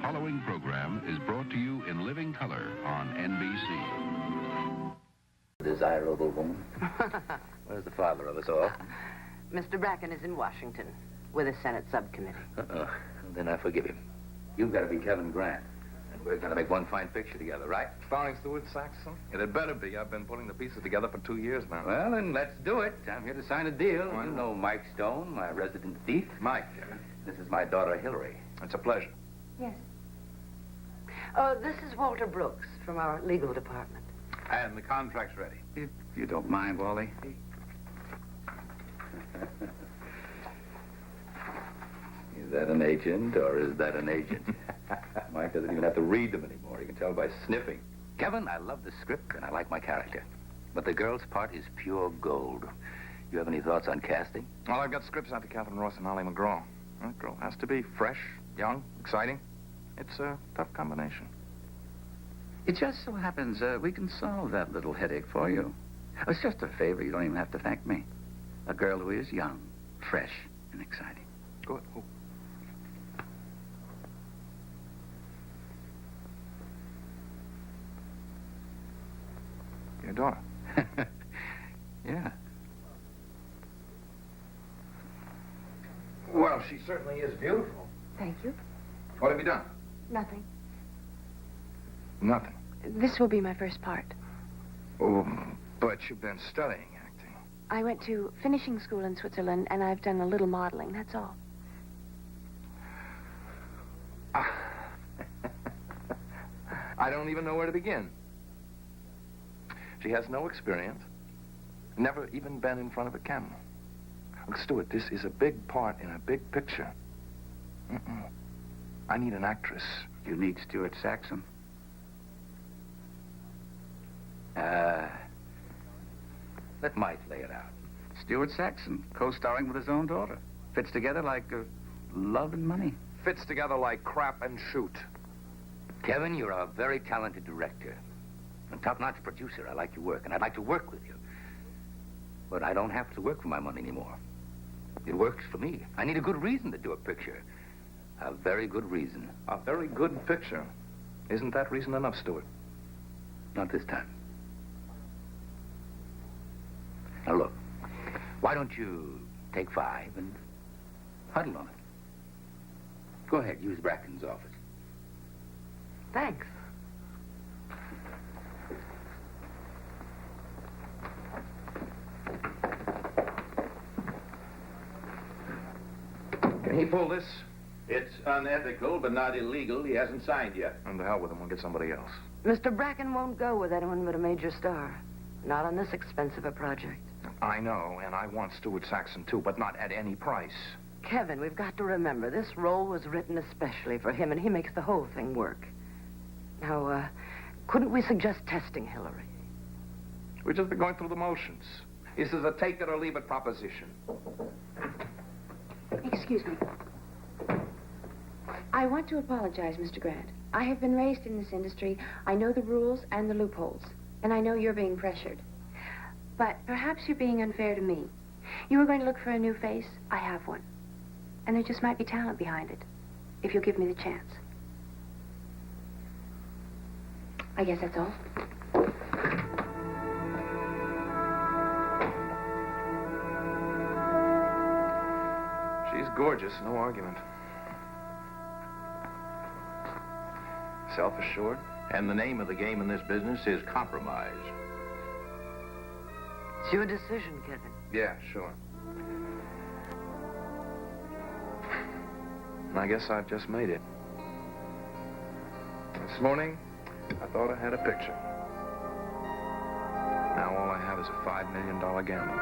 following program is brought to you in living color on NBC. Desirable woman. Where's the father of us all? Mr. Bracken is in Washington with a Senate subcommittee. Then I forgive him. You've got to be Kevin Grant. And we're going to make one fine picture together, right? Starring Stuart Saxon? It had better be. I've been putting the pieces together for 2 years now. Well, then let's do it. I'm here to sign a deal. You know Mike Stone, my resident thief. Mike. This is my daughter, Hillary. It's a pleasure. Yes. Oh, this is Walter Brooks from our legal department. And the contract's ready. If you don't mind, Wally. Is that an agent or is that an agent? Mike doesn't even have to read them anymore. You can tell by sniffing. Kevin, I love the script and I like my character. But the girl's part is pure gold. You have any thoughts on casting? Well, I've got scripts out to Catherine Ross and Ollie McGraw. That girl has to be fresh, young, exciting. It's a tough combination. It just so happens we can solve that little headache for you. It's just a favor. You don't even have to thank me. A girl who is young, fresh, and exciting. Good. Who? Your daughter. Yeah. Well, she certainly is beautiful. Thank you. What have you done? Nothing. Nothing. This will be my first part. Oh, but you've been studying acting. I went to finishing school in Switzerland, and I've done a little modeling, that's all. I don't even know where to begin. She has no experience, never even been in front of a camera. Look, Stuart, this is a big part in a big picture. I need an actress. You need Stuart Saxon. Let Mike lay it out. Stuart Saxon, co-starring with his own daughter. Fits together like love and money. Fits together like crap and shoot. Kevin, you're a very talented director. A top-notch producer. I like your work, and I'd like to work with you. But I don't have to work for my money anymore. It works for me. I need a good reason to do a picture. A very good reason. A very good picture. Isn't that reason enough, Stuart? Not this time. Now, look. Why don't you take 5 and huddle on it? Go ahead, use Bracken's office. Thanks. Can he pull this? It's unethical, but not illegal. He hasn't signed yet. And to hell with him, we'll get somebody else. Mr. Bracken won't go with anyone but a major star. Not on this expensive a project. I know, and I want Stuart Saxon, too, but not at any price. Kevin, we've got to remember, this role was written especially for him, and he makes the whole thing work. Now, couldn't we suggest testing Hillary? We've just been going through the motions. This is a take-it-or-leave-it proposition. Excuse me. I want to apologize, Mr. Grant. I have been raised in this industry. I know the rules and the loopholes, and I know you're being pressured. But perhaps you're being unfair to me. You were going to look for a new face. I have one. And there just might be talent behind it, if you'll give me the chance. I guess that's all. She's gorgeous, no argument. Self-assured. And the name of the game in this business is compromise. It's your decision, Kevin. Yeah, sure. I guess I've just made it. This morning, I thought I had a picture. Now all I have is a $5 million gamble.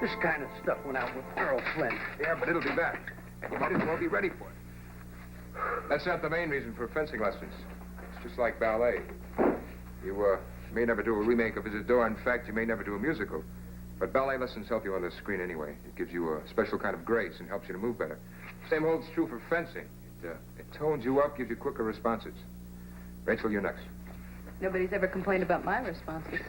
This kind of stuff went out with Earl Flynn. Yeah, but it'll be back. And you might as well be ready for it. That's not the main reason for fencing lessons. It's just like ballet. You may never do a remake of Isadora. In fact, you may never do a musical. But ballet lessons help you on the screen anyway. It gives you a special kind of grace and helps you to move better. Same holds true for fencing. It tones you up, gives you quicker responses. Rachel, you're next. Nobody's ever complained about my responses.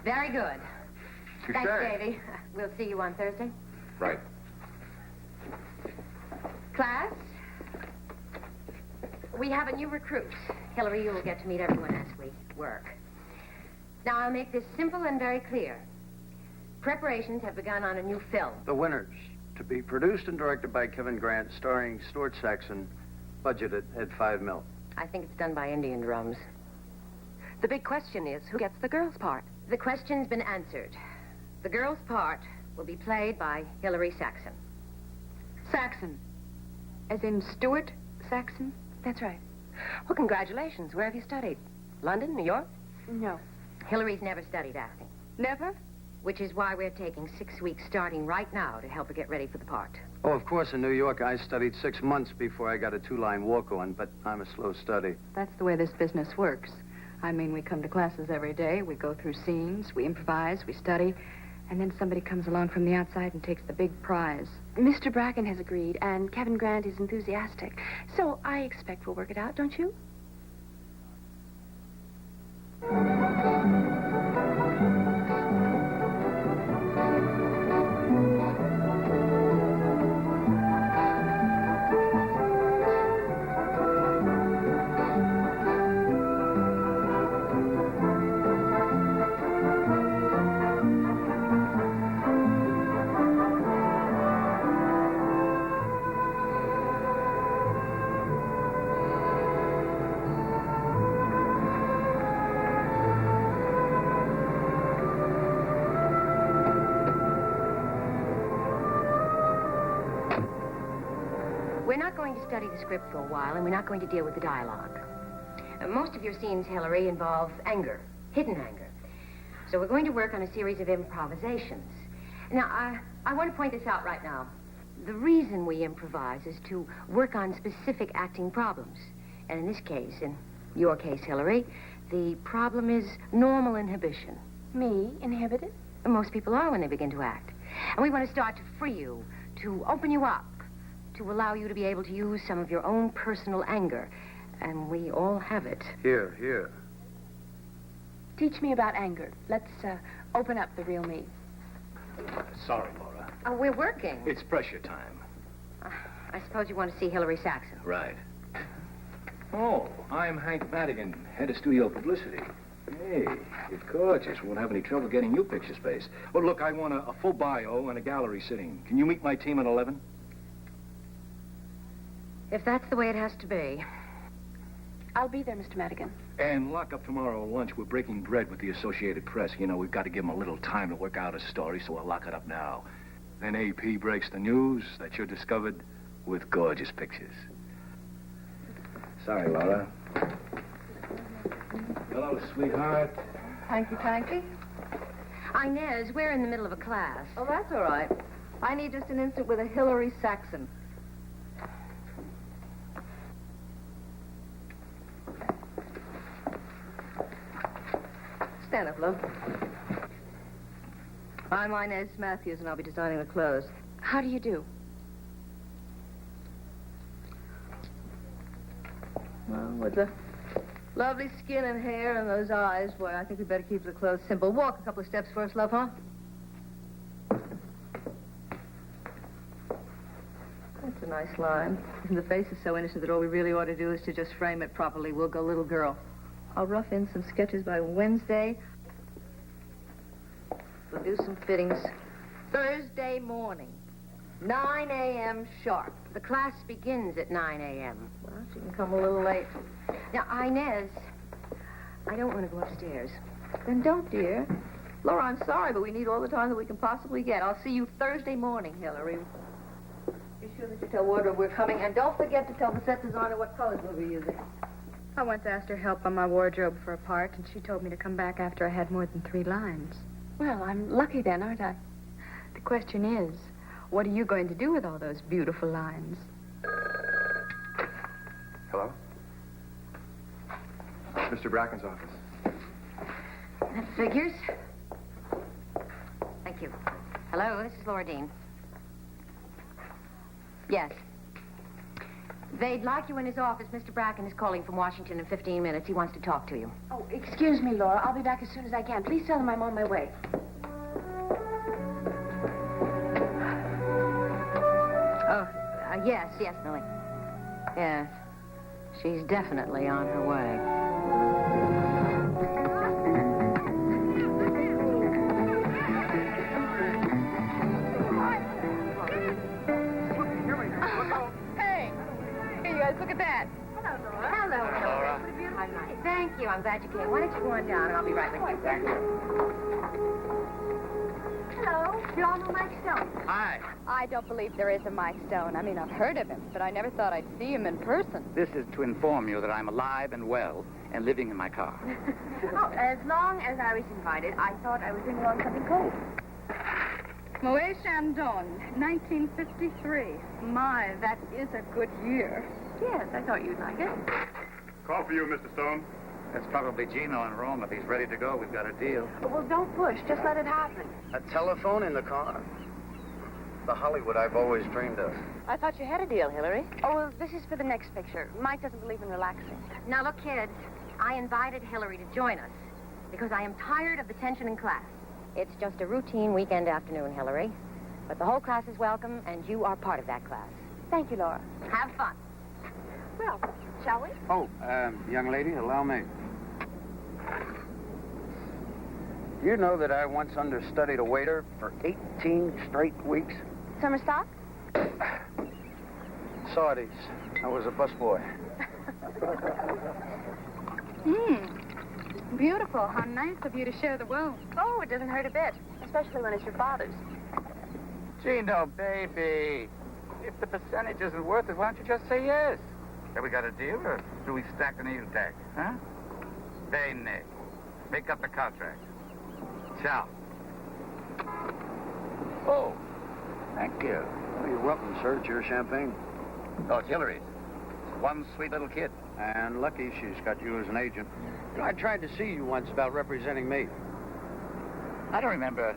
Very good. Touche. Thanks, Davy. We'll see you on Thursday. Right. Class, we have a new recruit. Hillary, you will get to meet everyone as we work. Now, I'll make this simple and very clear. Preparations have begun on a new film. The Winners, to be produced and directed by Kevin Grant, starring Stuart Saxon, budgeted at $5 million. I think it's done by Indian drums. The big question is, who gets the girl's part? The question's been answered. The girl's part will be played by Hillary Saxon. Saxon. As in Stuart Saxon? That's right. Well, congratulations. Where have you studied? London, New York? No. Hillary's never studied acting, Never? which is why we're taking 6 weeks starting right now to help her get ready for the part. Oh, of course, in New York, I studied 6 months before I got a 2-line walk-on, but I'm a slow study. That's the way this business works. I mean, we come to classes every day, we go through scenes, we improvise, we study, and then somebody comes along from the outside and takes the big prize. Mr. Bracken has agreed, and Kevin Grant is enthusiastic. So I expect we'll work it out, don't you? We're not going to study the script for a while, and we're not going to deal with the dialogue. Most of your scenes, Hillary, involve anger, hidden anger. So we're going to work on a series of improvisations. Now, I want to point this out right now. The reason we improvise is to work on specific acting problems. And in this case, in your case, Hillary, the problem is normal inhibition. Me, inhibited? Most people are when they begin to act. And we want to start to free you, to open you up, to allow you to be able to use some of your own personal anger. And we all have it. Here. Teach me about anger. Let's open up the real me. Sorry, Laura. We're working. It's pressure time. I suppose you want to see Hillary Saxon. Right. Oh, I'm Hank Madigan, head of studio publicity. Hey, you're gorgeous. Won't have any trouble getting you picture space. Oh, look, I want a full bio and a gallery sitting. Can you meet my team at 11? If that's the way it has to be. I'll be there, Mr. Madigan. And lock up tomorrow lunch. We're breaking bread with the Associated Press. You know, we've got to give them a little time to work out a story, so we'll lock it up now. Then AP breaks the news that you're discovered with gorgeous pictures. Sorry, Laura. Hello, sweetheart. Hanky-panky? Inez, we're in the middle of a class. Oh, that's all right. I need just an instant with a Hillary Saxon. Stand up, love. I'm Inez Matthews, and I'll be designing the clothes. How do you do? Well, with the lovely skin and hair and those eyes, boy, I think we better keep the clothes simple. Walk a couple of steps first, love, huh? That's a nice line. And the face is so innocent that all we really ought to do is to just frame it properly. We'll go little girl. I'll rough in some sketches by Wednesday. We'll do some fittings Thursday morning, 9 a.m. sharp. The class begins at 9 a.m. Well, she can come a little late. Now, Inez, I don't want to go upstairs. Then don't, dear. Laura, I'm sorry, but we need all the time that we can possibly get. I'll see you Thursday morning, Hillary. Be sure that you tell Wardrobe we're coming, and don't forget to tell the set designer what colors we'll be using. I once asked her help on my wardrobe for a part, and she told me to come back after I had more than 3 lines. Well, I'm lucky then, aren't I? The question is, what are you going to do with all those beautiful lines? Hello? Mr. Bracken's office. That figures. Thank you. Hello, this is Laura Dean. Yes. They'd like you in his office. Mr. Bracken is calling from Washington in 15 minutes. He wants to talk to you. Oh, excuse me, Laura. I'll be back as soon as I can. Please tell them I'm on my way. Yes, Millie. Yes. She's definitely on her way. Hey, you guys, look at that. Hello, Laura. Thank you. I'm glad you came. Why don't you go on down, and I'll be right with you. Thank you. Hello. You all know Mike Stone? Hi. I don't believe there is a Mike Stone. I mean, I've heard of him, but I never thought I'd see him in person. This is to inform you that I'm alive and well and living in my car. Oh, as long as I was invited, I thought I was bringing along something cold. Moet Chandon, 1953. My, that is a good year. Yes, I thought you'd like it. Call for you, Mr. Stone. That's probably Gino in Rome. If he's ready to go, we've got a deal. Well, don't push. Just let it happen. A telephone in the car? The Hollywood I've always dreamed of. I thought you had a deal, Hillary. Oh, well, this is for the next picture. Mike doesn't believe in relaxing. Now, look, kids, I invited Hillary to join us because I am tired of the tension in class. It's just a routine weekend afternoon, Hillary. But the whole class is welcome, and you are part of that class. Thank you, Laura. Have fun. Well, shall we? Oh, young lady, allow me. You know that I once understudied a waiter for 18 straight weeks? Summer stock? Saudis. I was a busboy. Beautiful. How nice of you to share the wealth. Oh, it doesn't hurt a bit, especially when it's your father's. Gino, baby, if the percentage isn't worth it, why don't you just say yes? Have we got a deal, or do we stack the needle tack? Huh? Bene. Make up the contract. Ciao. Oh, thank you. Oh, you're welcome, sir. It's your champagne. Oh, it's Hillary's. One sweet little kid. And lucky she's got you as an agent. You know, I tried to see you once about representing me. I don't remember.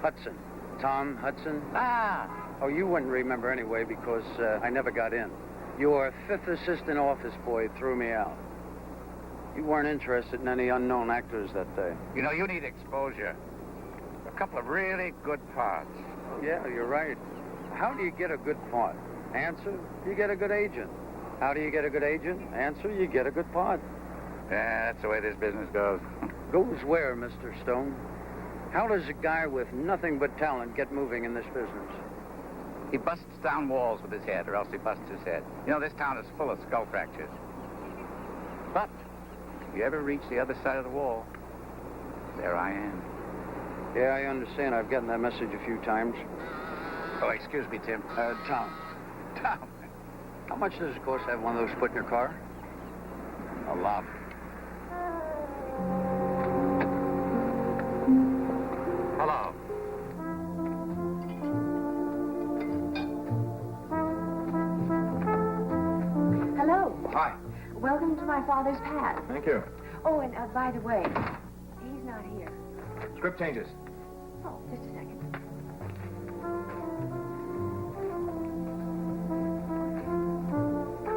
Hudson. Tom Hudson. Ah. Oh, you wouldn't remember anyway because I never got in. Your 5th assistant office boy threw me out. You weren't interested in any unknown actors that day. You know, you need exposure. A couple of really good parts. Yeah, you're right. How do you get a good part? Answer, you get a good agent. How do you get a good agent? Answer, you get a good part. Yeah, that's the way this business goes. Goes where, Mr. Stone? How does a guy with nothing but talent get moving in this business? He busts down walls with his head, or else he busts his head. You know, this town is full of skull fractures. But if you ever reach the other side of the wall, there I am. Yeah, I understand. I've gotten that message a few times. Oh, excuse me, Tim. Tom. Tom. How much does it cost to have one of those put in your car? A lot. Hello. Hello. Hi. Welcome to my father's pad. Thank you. Oh, and by the way, he's not here. Script changes. Oh, just a second.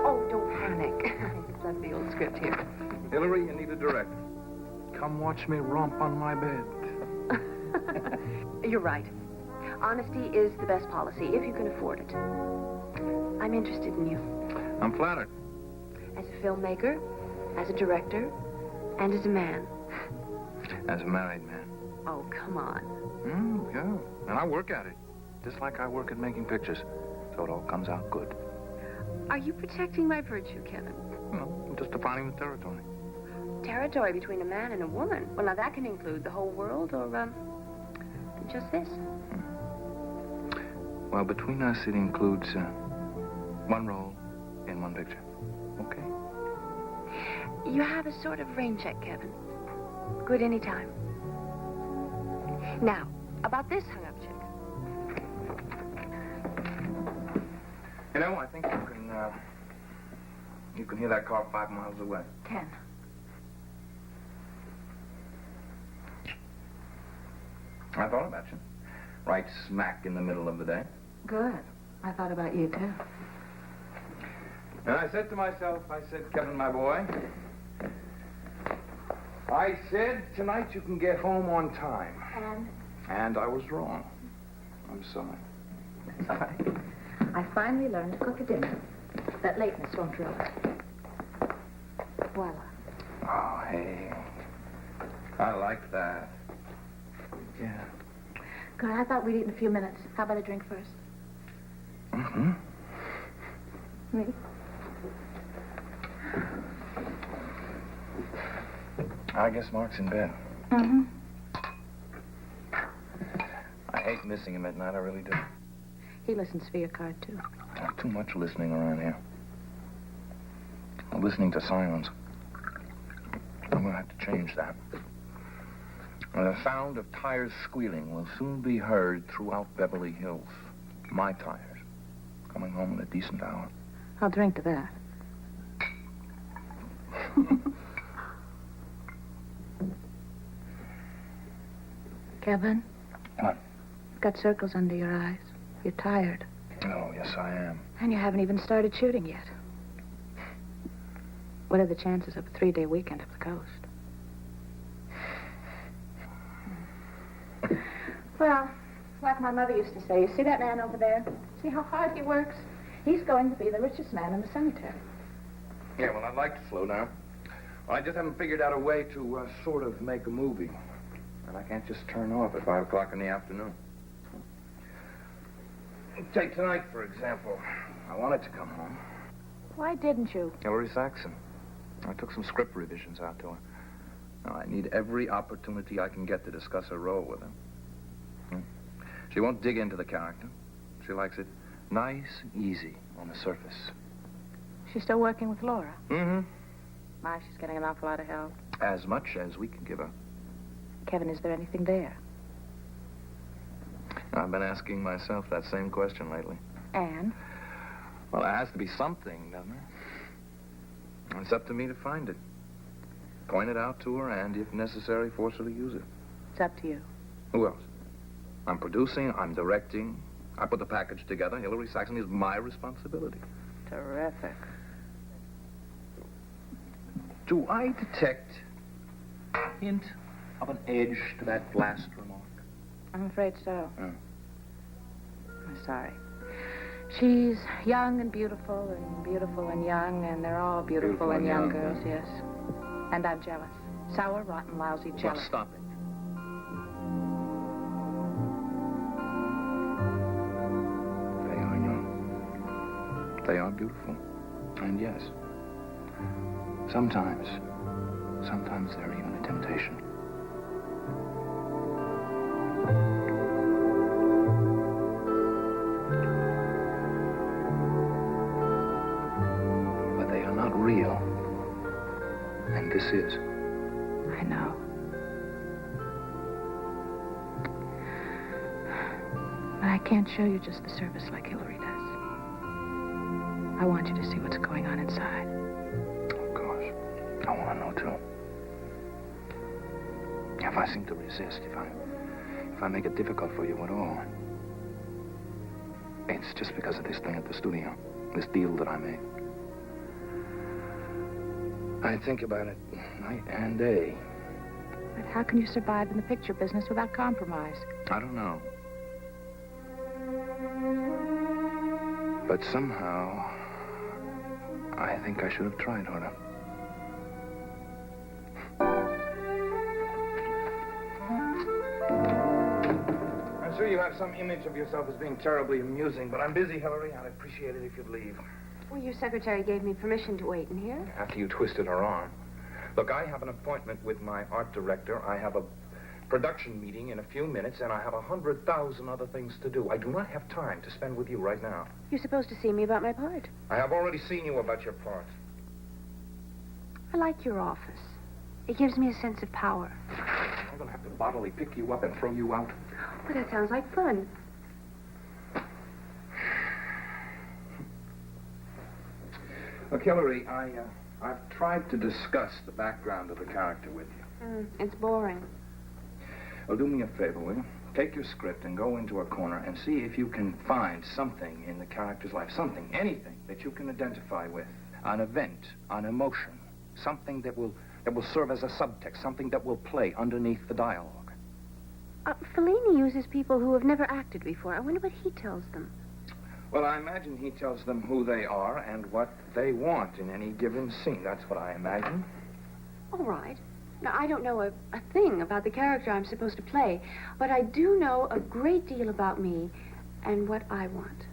Oh, don't panic. I just left the old script here. Hillary, you need a director. Come watch me romp on my bed. You're right. Honesty is the best policy, if you can afford it. I'm interested in you. I'm flattered. As a filmmaker, as a director, and as a man. As a married man. Oh, come on. Yeah. And I work at it. Just like I work at making pictures. So it all comes out good. Are you protecting my virtue, Kevin? No, I'm just defining the territory. territory between a man and a woman. Well, now that can include the whole world or, just this. Well, between us, it includes one role in one picture. Okay? You have a sort of rain check, Kevin. Good anytime. Now, about this hung-up chick. You know, I think you can hear that car 5 miles away. 10. I thought about you. Right smack in the middle of the day. Good. I thought about you, too. And I said to myself, Kevin, my boy, I said, tonight you can get home on time. And I was wrong. I'm sorry. Sorry. I finally learned to cook a dinner. That lateness won't ruin it. Voila. Oh, hey. I like that. Yeah. Good. I thought we'd eat in a few minutes. How about a drink first? Mm-hmm. Me? I guess Mark's in bed. Mm-hmm. I hate missing him at night, I really do. He listens for your card, too. Too much listening around here. I'm listening to silence. I'm gonna have to change that. And the sound of tires squealing will soon be heard throughout Beverly Hills. My tires. Coming home at a decent hour. I'll drink to that. Kevin? What? You've got circles under your eyes. You're tired. Oh, yes, I am. And you haven't even started shooting yet. What are the chances of a 3-day weekend up the coast? Well, like my mother used to say, you see that man over there? See how hard he works? He's going to be the richest man in the cemetery. Yeah, well, I'd like to slow down. Well, I just haven't figured out a way to sort of make a movie. And I can't just turn off at 5 o'clock in the afternoon. Take tonight, for example. I wanted to come home. Why didn't you? Hillary Saxon. I took some script revisions out to her. Now, I need every opportunity I can get to discuss her role with her. She won't dig into the character. She likes it nice, easy, on the surface. She's still working with Laura. Mm-hmm. My, she's getting an awful lot of help. As much as we can give her. Kevin, is there anything there? I've been asking myself that same question lately. And? Well, there has to be something, doesn't there? It's up to me to find it. Point it out to her and, if necessary, force her to use it. It's up to you. Who else? I'm producing, I'm directing. I put the package together. Hillary Saxon is my responsibility. Terrific. Do I detect a hint of an edge to that last remark? I'm afraid so. Oh. I'm sorry. She's young and beautiful and young, and they're all beautiful and young girls, yes. And I'm jealous. Sour, rotten, lousy, jealous. Well, stop it. They are young. They are beautiful. And yes, sometimes they're even a temptation. But they are not real. And this is. I know. But I can't show you just the surface like Hillary does. I want you to see what's going on inside. Of course. I want to know, too. If I seem to resist, if I make it difficult for you at all, it's just because of this thing at the studio, this deal that I made. I think about it night and day. But how can you survive in the picture business without compromise? I don't know. But somehow, I think I should have tried harder. I'm sure you have some image of yourself as being terribly amusing, but I'm busy, Hillary. I'd appreciate it if you'd leave. Well, your secretary gave me permission to wait in here. After you twisted her arm. Look, I have an appointment with my art director. I have a production meeting in a few minutes, and I have 100,000 other things to do. I do not have time to spend with you right now. You're supposed to see me about my part. I have already seen you about your part. I like your office. It gives me a sense of power. I'm going to have to bodily pick you up and throw you out. But that sounds like fun. Look, Hillary, I've tried to discuss the background of the character with you. It's boring. Well, do me a favor, will you? Take your script and go into a corner and see if you can find something in the character's life, something, anything that you can identify with. An event, an emotion, something that will serve as a subtext, something that will play underneath the dialogue. Fellini uses people who have never acted before. I wonder what he tells them. Well, I imagine he tells them who they are and what they want in any given scene. That's what I imagine. All right. Now, I don't know a thing about the character I'm supposed to play, but I do know a great deal about me and what I want.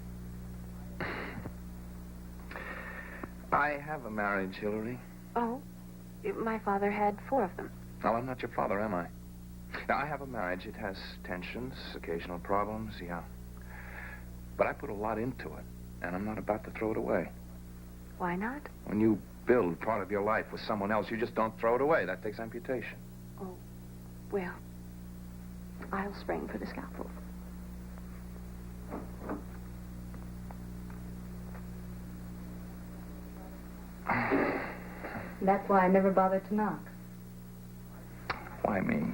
I have a marriage, Hillary. Oh? My father had 4 of them. Well, I'm not your father, am I? Now, I have a marriage. It has tensions, occasional problems, yeah. But I put a lot into it, and I'm not about to throw it away. Why not? When you build part of your life with someone else, you just don't throw it away. That takes amputation. Oh, well, I'll spring for the scalpel. That's why I never bothered to knock. Why me?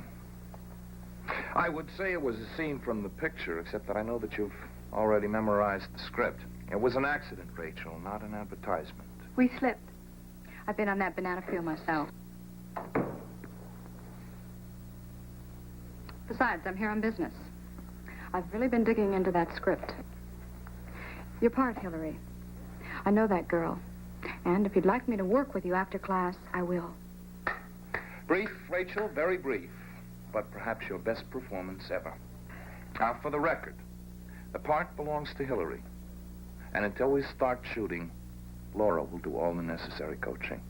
I would say it was a scene from the picture, except that I know that you've already memorized the script. It was an accident, Rachel, not an advertisement. We slipped. I've been on that banana field myself. Besides, I'm here on business. I've really been digging into that script. Your part, Hillary. I know that girl. And if you'd like me to work with you after class, I will. Brief, Rachel, very brief. But perhaps your best performance ever. Now, for the record, the part belongs to Hillary. And until we start shooting, Laura will do all the necessary coaching.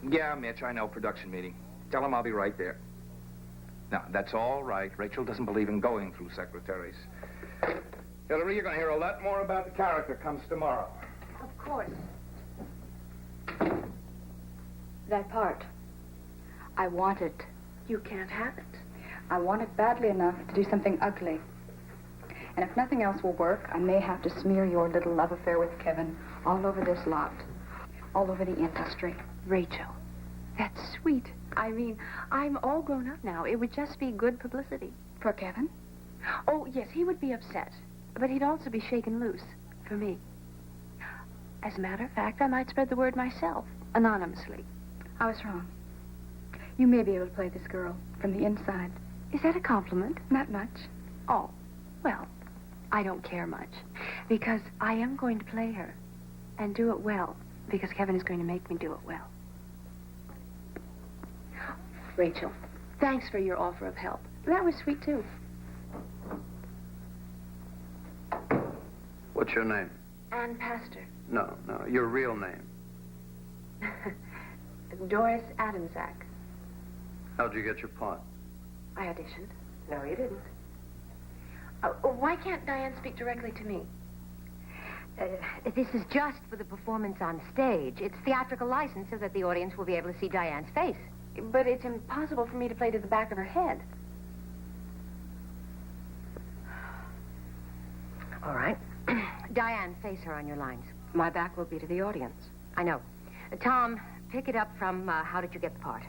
Yeah, Mitch, I know, production meeting. Tell him I'll be right there. Now, that's all right. Rachel doesn't believe in going through secretaries. Hillary, you're going to hear a lot more about the character comes tomorrow. Of course. That part. I want it. You can't have it. I want it badly enough to do something ugly. And if nothing else will work, I may have to smear your little love affair with Kevin all over this lot. All over the industry. Rachel, that's sweet. I mean, I'm all grown up now. It would just be good publicity. For Kevin? Oh, yes, he would be upset. But he'd also be shaken loose. For me. As a matter of fact, I might spread the word myself. Anonymously. I was wrong. You may be able to play this girl from the inside. Is that a compliment? Not much. Oh, well, I don't care much. Because I am going to play her. And do it well. Because Kevin is going to make me do it well. Rachel, thanks for your offer of help. That was sweet, too. What's your name? Ann Pastor. No, your real name. Doris Adamsack. How'd you get your part? I auditioned. No, you didn't. Why can't Diane speak directly to me? This is just for the performance on stage. It's theatrical license so that the audience will be able to see Diane's face. But it's impossible for me to play to the back of her head. All right. Diane, face her on your lines. My back will be to the audience. I know. Tom, pick it up from how did you get the part?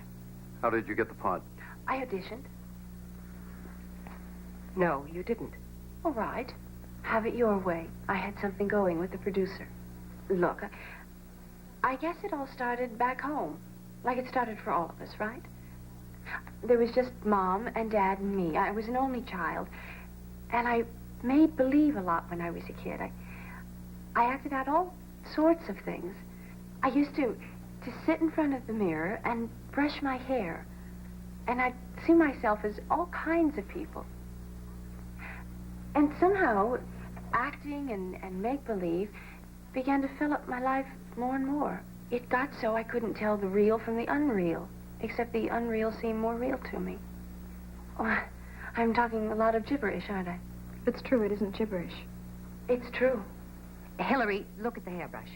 How did you get the part? I auditioned. No, you didn't. All right. Have it your way. I had something going with the producer. Look, I guess it all started back home. Like it started for all of us, right? There was just Mom and Dad and me. I was an only child. And I made believe a lot when I was a kid. I acted out all sorts of things. I used to sit in front of the mirror and brush my hair. And I'd see myself as all kinds of people. And somehow, acting and make-believe began to fill up my life more and more. It got so I couldn't tell the real from the unreal, except the unreal seemed more real to me. Oh, I'm talking a lot of gibberish, aren't I? If it's true, it isn't gibberish. It's true. Hillary, look at the hairbrush.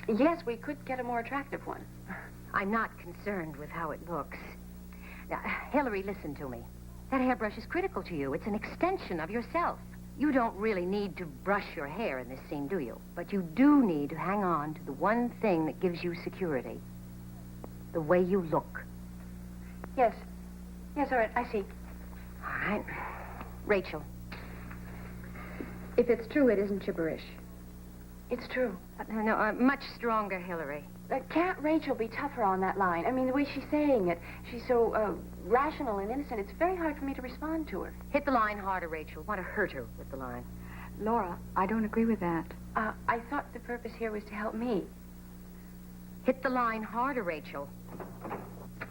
Yes, we could get a more attractive one. I'm not concerned with how it looks. Now, Hillary, listen to me. That hairbrush is critical to you. It's an extension of yourself. You don't really need to brush your hair in this scene, do you? But you do need to hang on to the one thing that gives you security. The way you look. Yes. Yes, all right, I see. All right. Rachel. If it's true, it isn't gibberish. It's true. No, much stronger, Hillary. Can't Rachel be tougher on that line? I mean, the way she's saying it, she's so rational and innocent. It's very hard for me to respond to her. Hit the line harder, Rachel. Want to hurt her with the line. Laura, I don't agree with that. I thought the purpose here was to help me. Hit the line harder, Rachel.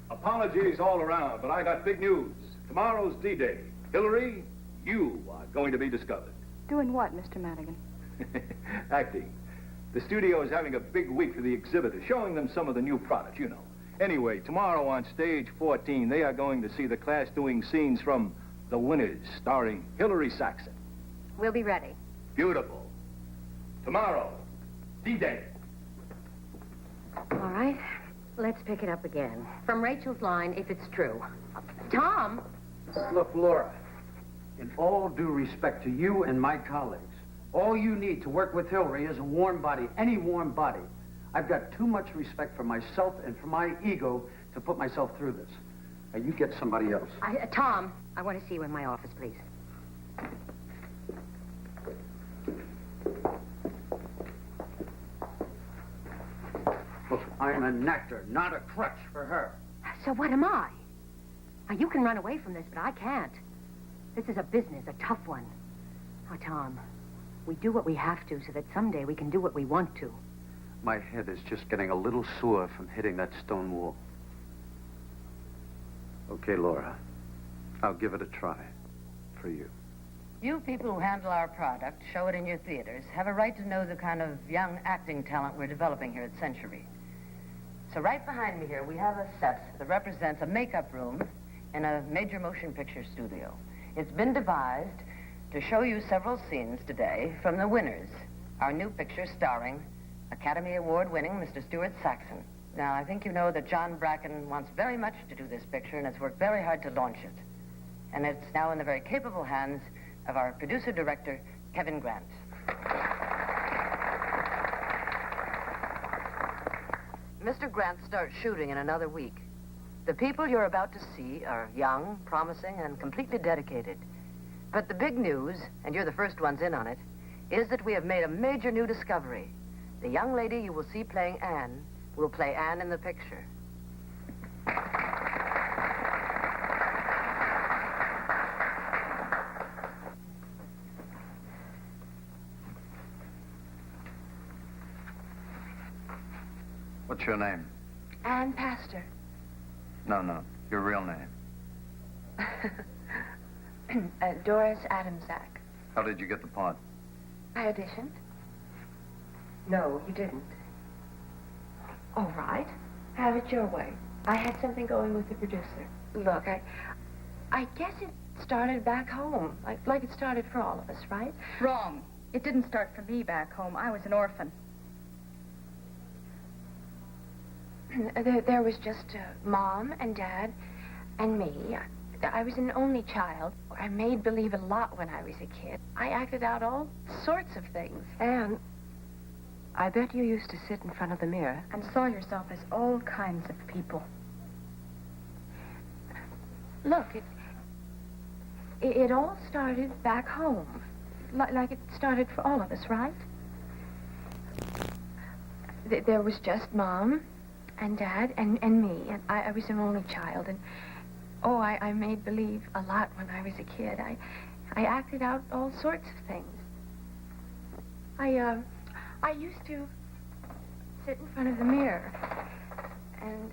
Apologies all around, but I got big news. Tomorrow's D-Day. Hillary, you are going to be discovered. Doing what, Mr. Madigan? Acting. The studio is having a big week for the exhibitors, showing them some of the new products, you know. Anyway, tomorrow on stage 14, they are going to see the class doing scenes from The Winners, starring Hillary Saxon. We'll be ready. Beautiful. Tomorrow, D-Day. All right. Let's pick it up again. From Rachel's line, if it's true. Tom! Look, Laura, in all due respect to you and my colleagues, all you need to work with Hillary is a warm body, any warm body. I've got too much respect for myself and for my ego to put myself through this. Now, you get somebody else. Tom, I want to see you in my office, please. Look, I'm an actor, not a crutch for her. So what am I? Now, you can run away from this, but I can't. This is a business, a tough one. Oh, Tom, we do what we have to so that someday we can do what we want to. My head is just getting a little sore from hitting that stone wall. Okay, Laura. I'll give it a try. For you. You people who handle our product, show it in your theaters, have a right to know the kind of young acting talent we're developing here at Century. So right behind me here, we have a set that represents a makeup room in a major motion picture studio. It's been devised to show you several scenes today from The Winners, our new picture starring Academy Award-winning Mr. Stuart Saxon. Now, I think you know that John Bracken wants very much to do this picture and has worked very hard to launch it. And it's now in the very capable hands of our producer-director, Kevin Grant. Mr. Grant starts shooting in another week. The people you're about to see are young, promising, and completely dedicated. But the big news, and you're the first ones in on it, is that we have made a major new discovery. The young lady you will see playing Anne will play Anne in the picture. What's your name? Anne Pastor. No, your real name. Doris Adamsack. How did you get the part? I auditioned. No, you didn't. All right. Have it your way. I had something going with the producer. Look, I guess it started back home, like it started for all of us, right? Wrong. It didn't start for me back home. I was an orphan. There was just Mom and Dad and me. I was an only child. I made believe a lot when I was a kid. I acted out all sorts of things. Anne, I bet you used to sit in front of the mirror. And saw yourself as all kinds of people. Look, it all started back home. Like it started for all of us, right? There was just Mom and Dad and me, and I was an only child, and I made believe a lot when I was a kid. I acted out all sorts of things. I used to sit in front of the mirror, and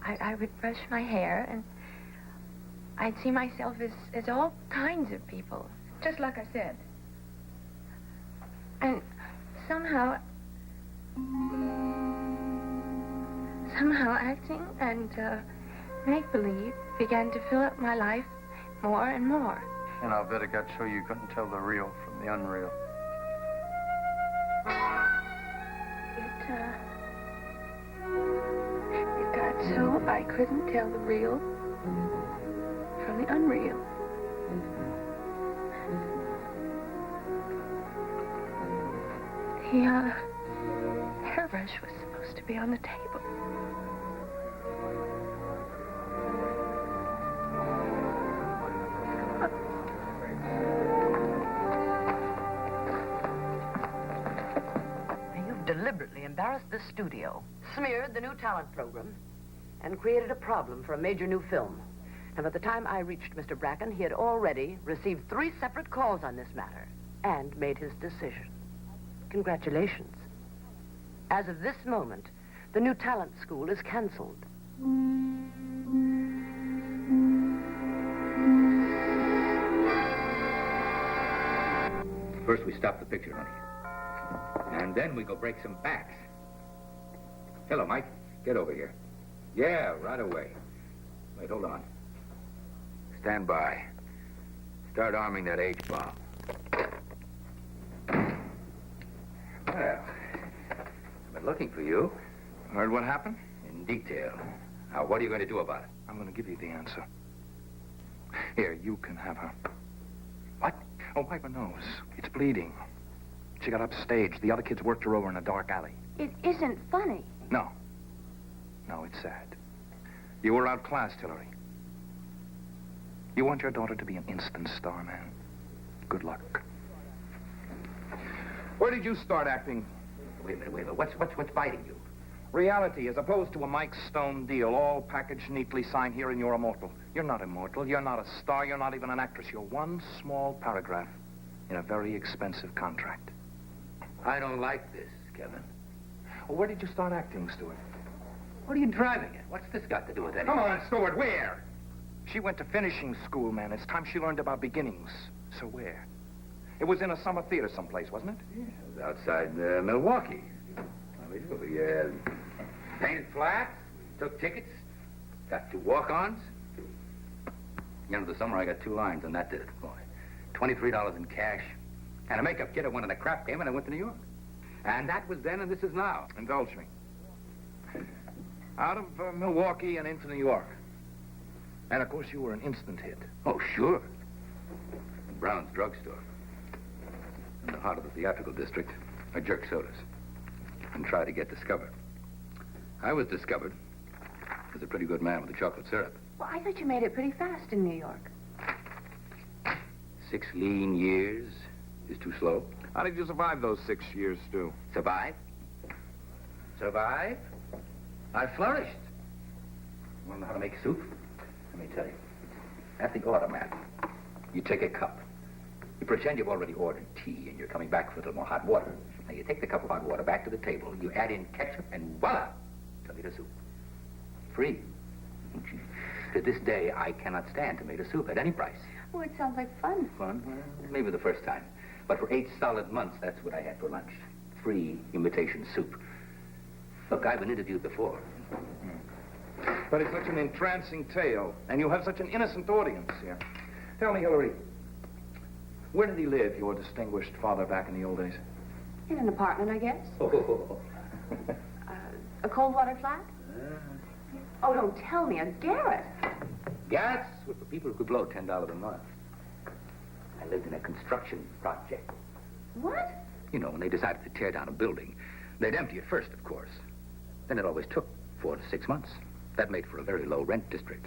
I would brush my hair, and I'd see myself as all kinds of people. Just like I said. And somehow, Somehow acting and make-believe began to fill up my life more and more. And I'll bet it got so you couldn't tell the real from the unreal. It got so I couldn't tell the real from the unreal. The hairbrush was supposed to be on the table. You've deliberately embarrassed this studio, smeared the new talent program, and created a problem for a major new film. And by the time I reached Mr. Bracken, he had already received 3 separate calls on this matter and made his decision. Congratulations. As of this moment, the new talent school is canceled. First we stop the picture, honey. And then we go break some backs. Hello, Mike. Get over here. Yeah, right away. Wait, hold on. Stand by. Start arming that H-bomb. Well, I've been looking for you. Heard what happened? In detail. Now, what are you going to do about it? I'm going to give you the answer. Here, you can have her. What? Oh, wipe her nose. It's bleeding. She got upstaged. The other kids worked her over in a dark alley. It isn't funny. No. No, it's sad. You were outclassed, Hillary. You want your daughter to be an instant star, man. Good luck. Where did you start acting? Wait a minute. What's biting you? Reality, as opposed to a Mike Stone deal, all packaged neatly, signed here, and you're immortal. You're not immortal. You're not a star. You're not even an actress. You're one small paragraph in a very expensive contract. I don't like this, Kevin. Well, where did you start acting, Stuart? What are you driving at? What's this got to do with anything? Come on, Stuart, where? She went to finishing school, man. It's time she learned about beginnings. So where? It was in a summer theater someplace, wasn't it? Yeah, it was outside Milwaukee. We painted flats, took tickets, got 2 walk-ons. At the end of the summer, I got 2 lines, and that did it. Boy, $23 in cash. And a makeup kit. I won in a crap game, and I went to New York. And that was then, and this is now. Indulge me. Out of Milwaukee and into New York. And, of course, you were an instant hit. Oh, sure. Brown's drugstore. In the heart of the theatrical district, I jerk sodas and try to get discovered. I was discovered as a pretty good man with the chocolate syrup. Well, I thought you made it pretty fast in New York. 6 lean years is too slow. How did you survive those 6 years, Stu? Survive? Survive? I flourished. Want to know how to make soup? Let me tell you. At the automat, you take a cup. You pretend you've already ordered tea and you're coming back for a little more hot water. Now you take the cup of hot water back to the table, you add in ketchup, and voila, tomato soup. Free. To this day, I cannot stand tomato soup at any price. Oh, it sounds like fun. Fun? Well, maybe the first time. But for 8 solid months, that's what I had for lunch. Free imitation soup. Look, I've been interviewed before. But it's such an entrancing tale, and you have such an innocent audience here. Tell me, Hillary, where did he live, your distinguished father, back in the old days? In an apartment, I guess. Oh. A cold water flat? Oh, don't tell me, a garret. Garrets were for people who could blow $10 a month. I lived in a construction project. What? You know, when they decided to tear down a building, they'd empty it first, of course. Then it always took 4 to 6 months. That made for a very low rent district.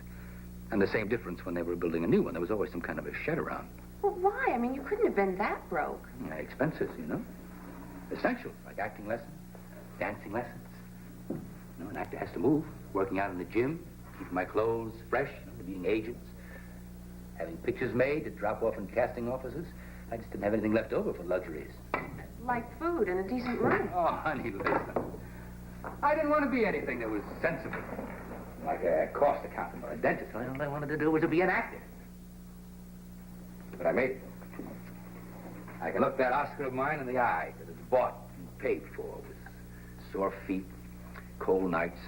And the same difference when they were building a new one. There was always some kind of a shed around. Well, why? I mean, you couldn't have been that broke. Yeah, expenses, you know. Essentials, like acting lessons, dancing lessons. You know, an actor has to move. Working out in the gym, keeping my clothes fresh, being agents, having pictures made to drop off in casting offices. I just didn't have anything left over for luxuries. Like food and a decent room. Oh, honey, listen. I didn't want to be anything that was sensible. Like a cost accountant or a dentist. All I wanted to do was to be an actor. But I made it. I can look that Oscar of mine in the eye, because it's bought and paid for with sore feet, cold nights,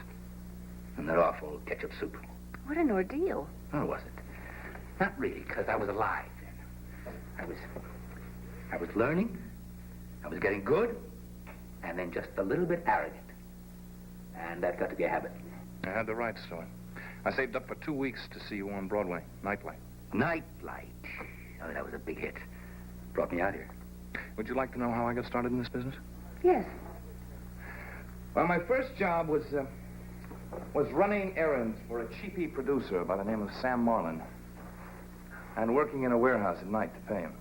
and that awful ketchup soup. What an ordeal. Oh, was it? Not really, because I was alive then. I was learning, I was getting good, and then just a little bit arrogant. And that got to be a habit. I had the rights to it. I saved up for 2 weeks to see you on Broadway, Nightlight. Nightlight. Oh, that was a big hit. Brought me out here. Would you like to know how I got started in this business? Yes. Well, my first job was running errands for a cheapy producer by the name of Sam Marlin. And working in a warehouse at night to pay him.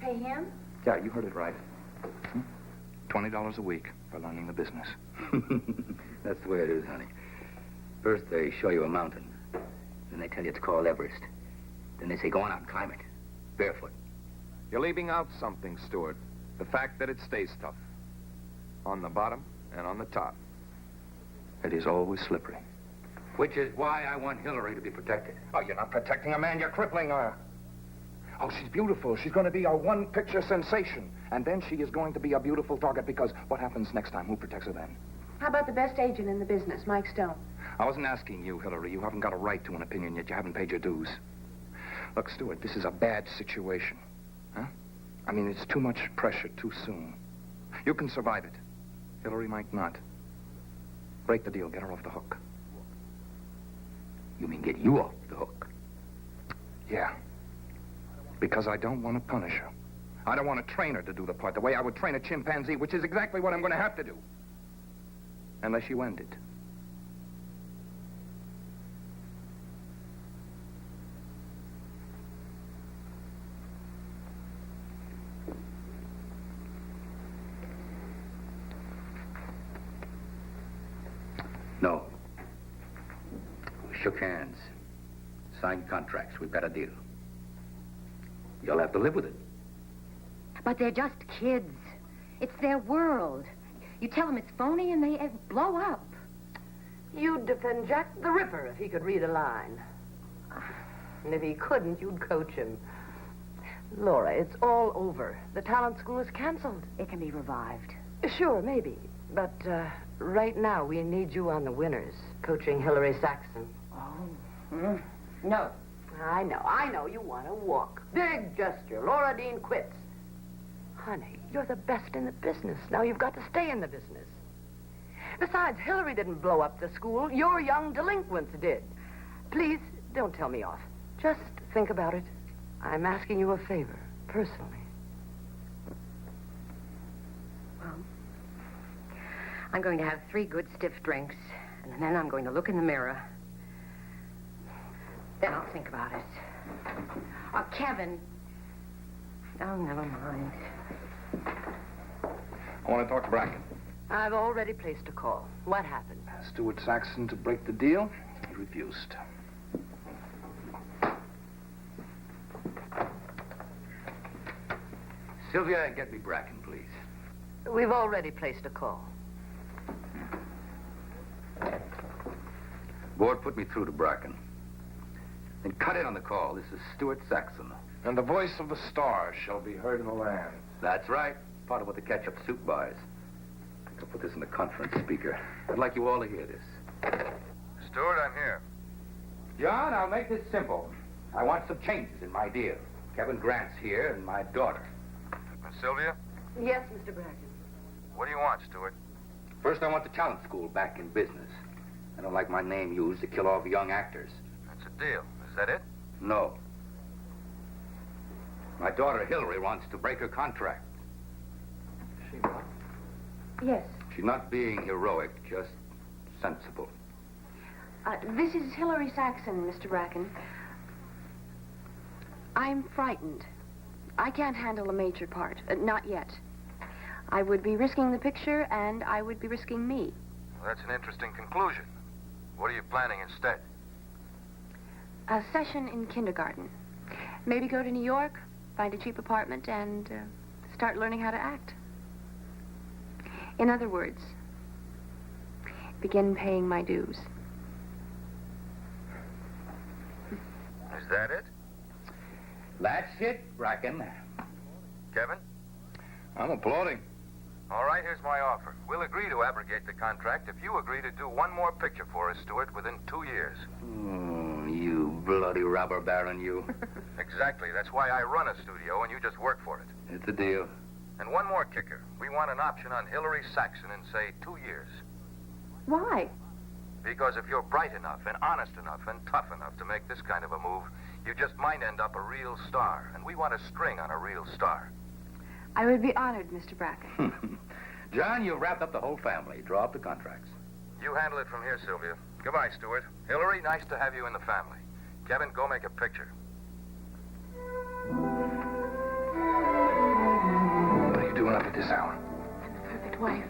Pay him? Yeah, you heard it right. $20 a week for learning the business. That's the way it is, honey. First, they show you a mountain. Then they tell you it's called Everest. Then they say, go on out and climb it. Barefoot. You're leaving out something, Stuart. The fact that it stays tough. On the bottom and on the top. It is always slippery. Which is why I want Hillary to be protected. Oh, you're not protecting a man, you're crippling her. Oh, she's beautiful. She's going to be a one-picture sensation. And then she is going to be a beautiful target because what happens next time? Who protects her then? How about the best agent in the business, Mike Stone? I wasn't asking you, Hillary. You haven't got a right to an opinion yet. You haven't paid your dues. Look, Stuart, this is a bad situation. Huh? I mean, it's too much pressure too soon. You can survive it. Hillary might not. Break the deal. Get her off the hook. You mean get you off the hook? Yeah. Because I don't want to punish her. I don't want to train her to do the part the way I would train a chimpanzee, which is exactly what I'm going to have to do. Unless you end it. No. We shook hands. Signed contracts. We've got a deal. You'll have to live with it. But they're just kids. It's their world. You tell them it's phony and they blow up. You'd defend Jack the Ripper if he could read a line. And if he couldn't, you'd coach him. Laura, it's all over. The talent school is canceled. It can be revived. Sure, maybe. But right now, we need you on the winners, coaching Hillary Saxon. Oh. No. I know. You want to walk. Big gesture. Laura Dean quits. Honey, you're the best in the business. Now you've got to stay in the business. Besides, Hillary didn't blow up the school. Your young delinquents did. Please, don't tell me off. Just think about it. I'm asking you a favor, personally. Well, I'm going to have 3 good stiff drinks, and then I'm going to look in the mirror. Then I'll think about it. Oh, Kevin. Oh, never mind. I want to talk to Bracken. I've already placed a call. What happened? Stuart Saxon to break the deal. He refused. Sylvia, get me Bracken, please. We've already placed a call. Board put me through to Bracken. Then cut in on the call. This is Stuart Saxon. And the voice of the star shall be heard in the land. That's right. Part of what the ketchup soup buys. I'll put this in the conference speaker. I'd like you all to hear this. Stuart, I'm here. John, I'll make this simple. I want some changes in my deal. Kevin Grant's here and my daughter. Sylvia, Yes, Mr. Bracken. what do you want, Stuart? First, I want the talent school back in business. I don't like my name used to kill off young actors. That's a deal. Is that it? No. My daughter, Hillary, wants to break her contract. She what? Yes. She's not being heroic, just sensible. This is Hillary Saxon, Mr. Bracken. I'm frightened. I can't handle a major part. Not yet. I would be risking the picture, and I would be risking me. Well, that's an interesting conclusion. What are you planning instead? A session in kindergarten. Maybe go to New York, find a cheap apartment, and start learning how to act. In other words, begin paying my dues. Is that it? That's it, Bracken. Kevin? I'm applauding. All right, here's my offer. We'll agree to abrogate the contract if you agree to do one more picture for us, Stewart, within 2 years. Oh, you bloody robber baron, you. Exactly. That's why I run a studio and you just work for it. It's a deal. And one more kicker. We want an option on Hillary Saxon in, say, 2 years. Why? Because if you're bright enough and honest enough and tough enough to make this kind of a move, you just might end up a real star. And we want a string on a real star. I would be honored, Mr. Bracken. John, you've wrapped up the whole family. Draw up the contracts. You handle it from here, Sylvia. Goodbye, Stewart. Hillary, nice to have you in the family. Kevin, go make a picture. What are you doing up at this hour? I'm the perfect wife.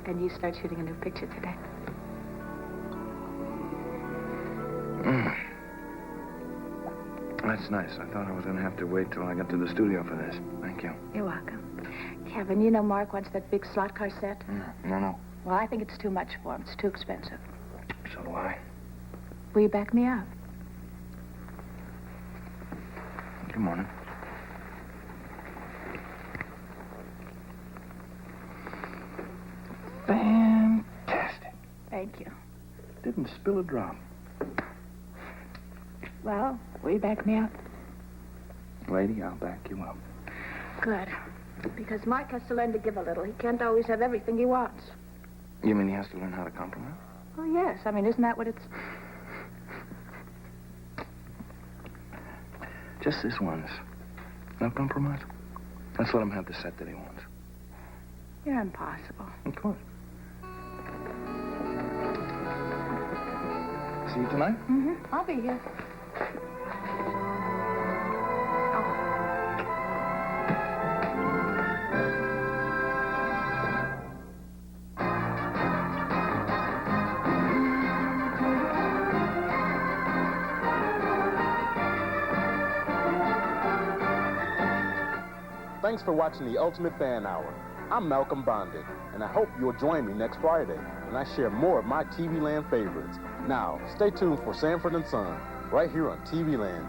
And you start shooting a new picture today. That's nice. I thought I was going to have to wait till I got to the studio for this. Thank you. You're welcome. Kevin, you know Mark wants that big slot car set? No. Well, I think it's too much for him. It's too expensive. So do I. Will you back me up? Good morning. Fantastic. Thank you. Didn't spill a drop. Well, will you back me up? Lady, I'll back you up. Good. Because Mark has to learn to give a little. He can't always have everything he wants. You mean he has to learn how to compromise? Oh, yes. I mean, isn't that what it's... Just this once. No compromise? Let's let him have the set that he wants. You're impossible. Of course. See you tonight? Mm-hmm. I'll be here. Thanks for watching the Ultimate Fan Hour. I'm Malcolm Bonded, and I hope you'll join me next Friday when I share more of my TV Land favorites. Now, stay tuned for Sanford & Son, right here on TV Land.